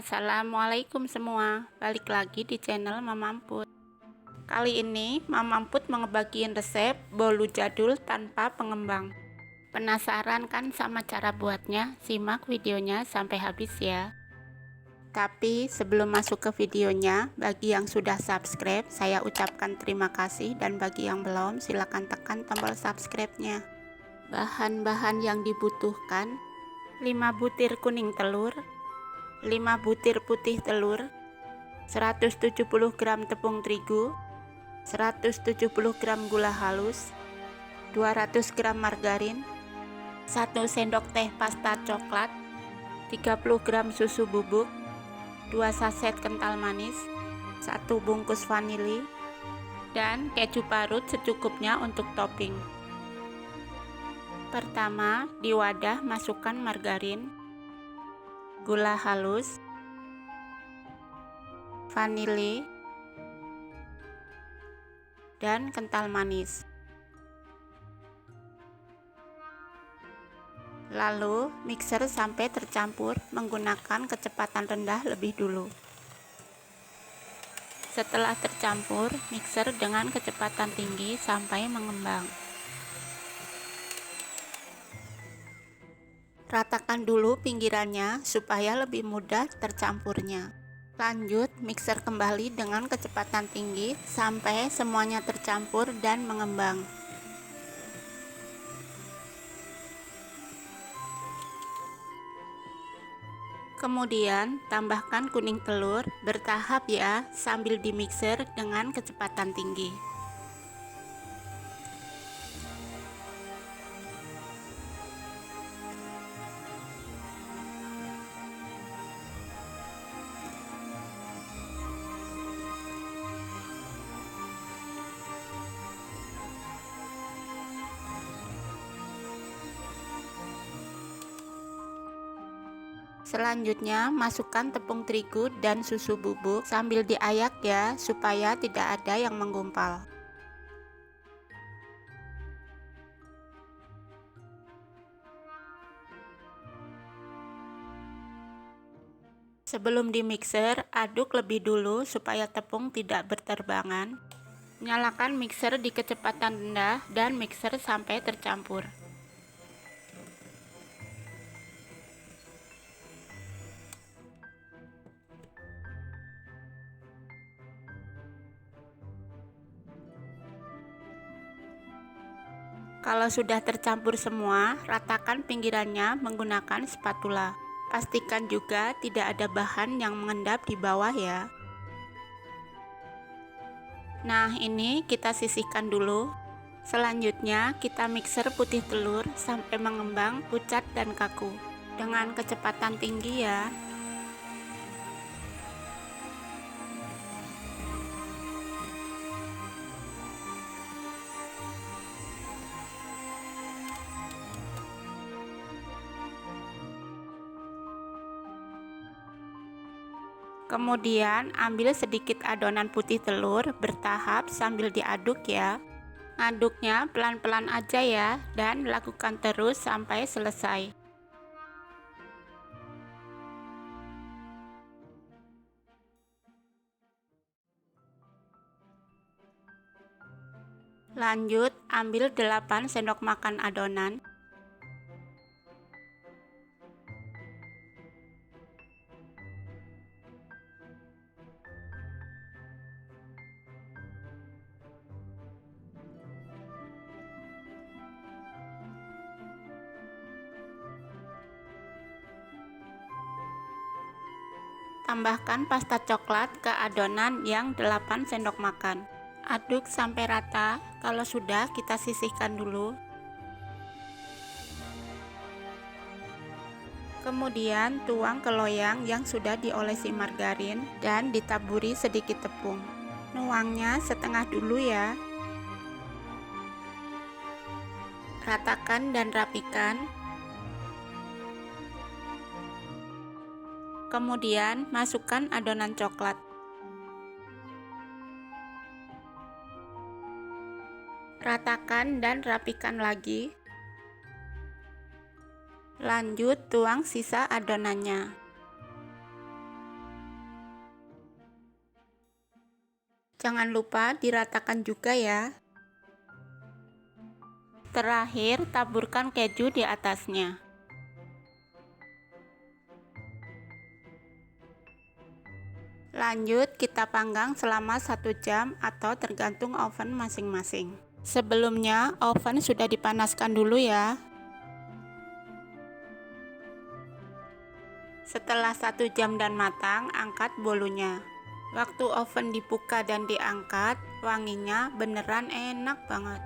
Assalamualaikum semua, balik lagi di channel Mama Emput. Kali ini Mama Emput ngebagiin resep bolu jadul tanpa pengembang. Penasaran kan sama cara buatnya? Simak videonya sampai habis ya. Tapi sebelum masuk ke videonya, bagi yang sudah subscribe, saya ucapkan terima kasih, dan bagi yang belum, silahkan tekan tombol subscribe-nya. Bahan-bahan yang dibutuhkan: 5 butir kuning telur, 5 butir putih telur, 170 gram tepung terigu, 170 gram gula halus, 200 gram margarin, 1 sendok teh pasta coklat, 30 gram susu bubuk, 2 saset kental manis, 1 bungkus vanili, dan keju parut secukupnya untuk topping. Pertama, di wadah masukkan margarin, gula halus, vanili, dan kental manis. Lalu mixer sampai tercampur menggunakan kecepatan rendah lebih dulu. Setelah tercampur, mixer dengan kecepatan tinggi sampai mengembang. Ratakan dulu pinggirannya supaya lebih mudah tercampurnya. Lanjut, mixer kembali dengan kecepatan tinggi sampai semuanya tercampur dan mengembang. Kemudian, tambahkan kuning telur bertahap ya, sambil dimixer dengan kecepatan tinggi. Selanjutnya, masukkan tepung terigu dan susu bubuk sambil diayak ya, supaya tidak ada yang menggumpal. Sebelum dimixer, aduk lebih dulu supaya tepung tidak berterbangan. Nyalakan mixer di kecepatan rendah dan mixer sampai tercampur. Kalau sudah tercampur semua, ratakan pinggirannya menggunakan spatula. Pastikan juga tidak ada bahan yang mengendap di bawah ya. Nah, ini kita sisihkan dulu. Selanjutnya, kita mixer putih telur sampai mengembang, pucat dan kaku dengan kecepatan tinggi ya. Kemudian ambil sedikit adonan putih telur bertahap sambil diaduk ya. Aduknya pelan-pelan aja ya, dan lakukan terus sampai selesai. Lanjut, ambil 8 sendok makan adonan. Tambahkan pasta coklat ke adonan yang 8 sendok makan. Aduk sampai rata. Kalau sudah, kita sisihkan dulu. Kemudian tuang ke loyang yang sudah diolesi margarin dan ditaburi sedikit tepung. Nuangnya setengah dulu ya. Ratakan dan rapikan. Kemudian masukkan adonan coklat. Ratakan dan rapikan lagi. Lanjut tuang sisa adonannya. Jangan lupa diratakan juga ya. Terakhir, taburkan keju di atasnya. Lanjut, kita panggang selama 1 jam atau tergantung oven masing-masing. Sebelumnya, oven sudah dipanaskan dulu ya. Setelah 1 jam dan matang, angkat bolunya. Waktu oven dibuka dan diangkat, wanginya beneran enak banget.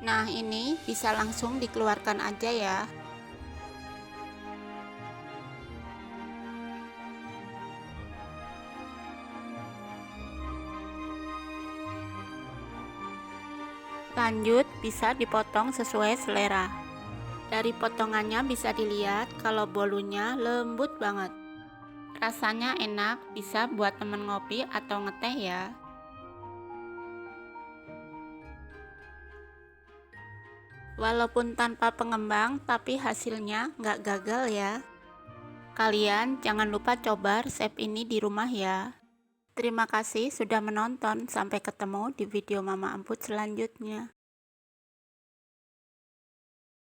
Nah, ini bisa langsung dikeluarkan aja ya. Lanjut, bisa dipotong sesuai selera. Dari potongannya bisa dilihat kalau bolunya lembut banget. Rasanya enak, bisa buat temen ngopi atau ngeteh ya. Walaupun tanpa pengembang, tapi hasilnya nggak gagal ya. Kalian jangan lupa coba resep ini di rumah ya. Terima kasih sudah menonton, sampai ketemu di video Mama Amput selanjutnya.